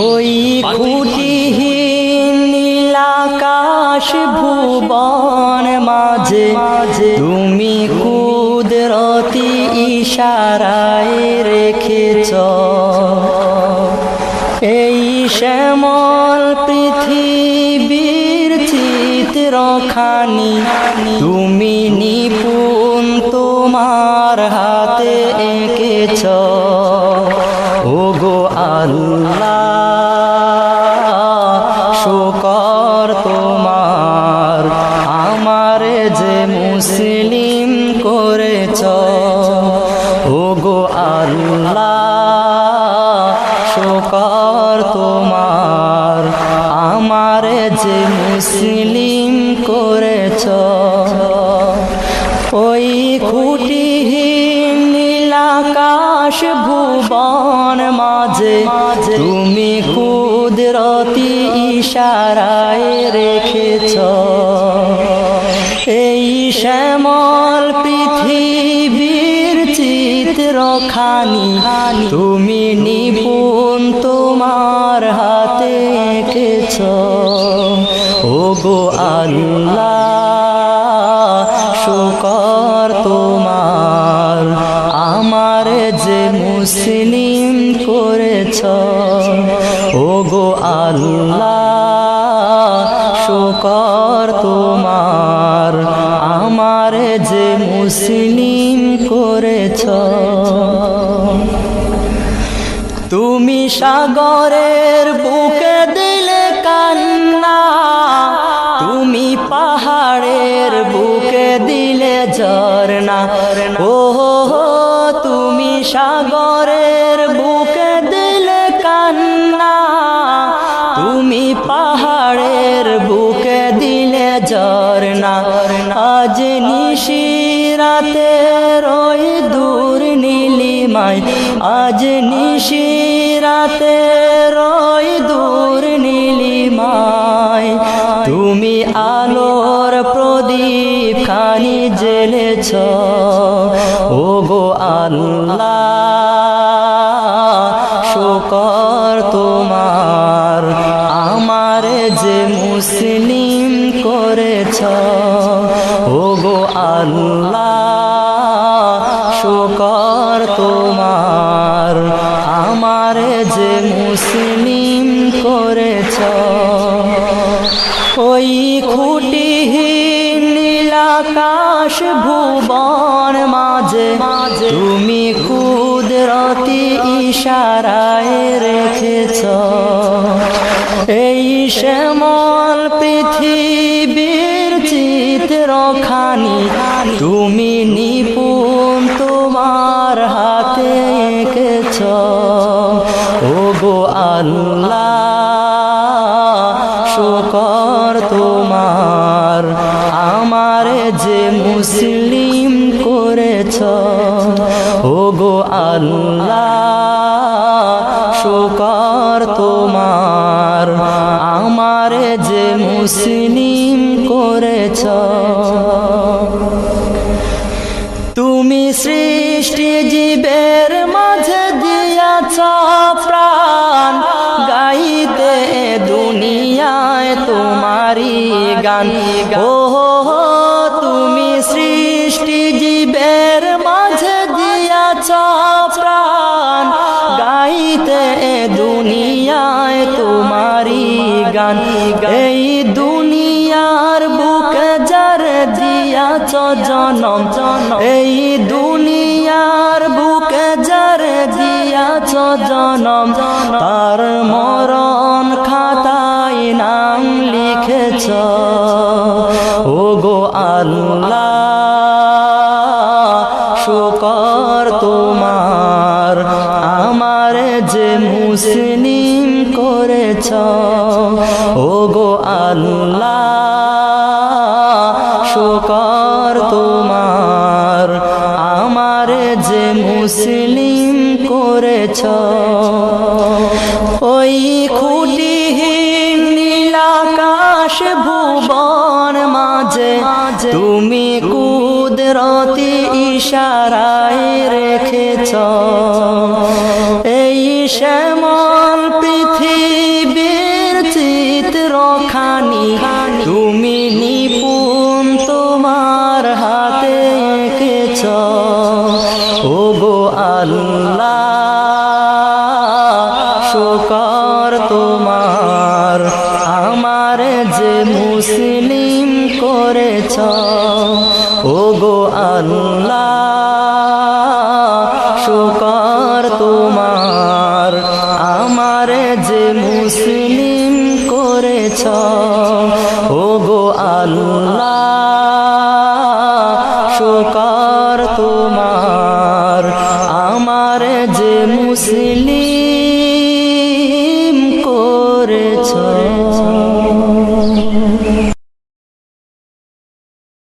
ওই খুঁটিহীন নীলাকাশ ভুবন মাঝে তুমি কুদরতি ইশারায় রেখেছ এই শ্যামল পৃথিবীর চিত্রখানি তুমি নিপুণ তোমার হাতে এঁকেছ ওগো আল্লাহ শুকর তোমার আমারে যে মুসলিম করেছ ওগো আল্লাহ শুকর তোমার আমারে যে মুসলিম করেছ ওই খুঁটিহীন নীলাকাশ ভুবন মাঝে তুমি কুদরতি ইশারায় রেখেছ এই শ্যামল পৃথিবীর চিত্রখানি তুমি নিপুণ তোমার হাতে এঁকেছ ওগো আল্লাহ শুকর তোমার আমার যে মুসলিম করেছ ওগো আল্লাহ শুকর তোমার আমার যে মুসলিম করেছ তুমি সাগরের বুকে দিলে কান্না তুমি পাহাড়ের বুকে দিলে ঝরনা ও তুমি সাগরের বুকে দিলে কান্না তুমি পাহাড়ের বুকে দিলে ঝরনা আজ নিশিরাতে রই দূর নীলিমায় আজ নিশিরাতে রই দূর নীলিমায় তুমি আলোর প্রদীপ খানি জ্বেলেছ ওগো আল্লাহ শুকর তোমার আমার যে মুসলিম করেছ ওগো আল্লাহ শুকর তোমার আমার যে মুসলিম করেছ ওই খুঁটিহীন নীলাকাশ ভুবন মাঝে তুমি কুদরতি ইশারায় রেখেছ এই শ্যামল পৃথিবীর চিত্রখানি তুমি নিপুণ তোমার হাতে এঁকেছ ওগো আল্লাহ শুকর তোমার আমার যে মুসলিম করেছ ওগো আল্লাহ শুকর তোমার আমার যে মুসলিম করেছ তুমি সৃষ্টি জীবের মাঝে দিয়াছ প্রাণ গাইতে দুনিয়ায় তোমারি গান ও তুমি সৃষ্টি জীবের মাঝে দিয়াছ প্রাণ গাইতে দুনিয়ায় তোমারি গান এই দুনিয়ার বুকে যার দিয়াছ জনম এই দুনিয়ার বুকে যার দিয়াছ জনম তার মরণ খাতায় নাম লিখেছ ওগো আল্লাহ শুকর তোমার আমার যে মুসলিম করেছ ওগো আল্লাহ শুকর তোমার আমার যে মুসলিম করেছ ওই খুঁটিহীন নীলাকাশ ভুবন মাঝে তুমি কুদরতি ইশারায় রেখেছ এই শ্যামল পৃথিবী শুকর তোমার আমার যে মুসলিম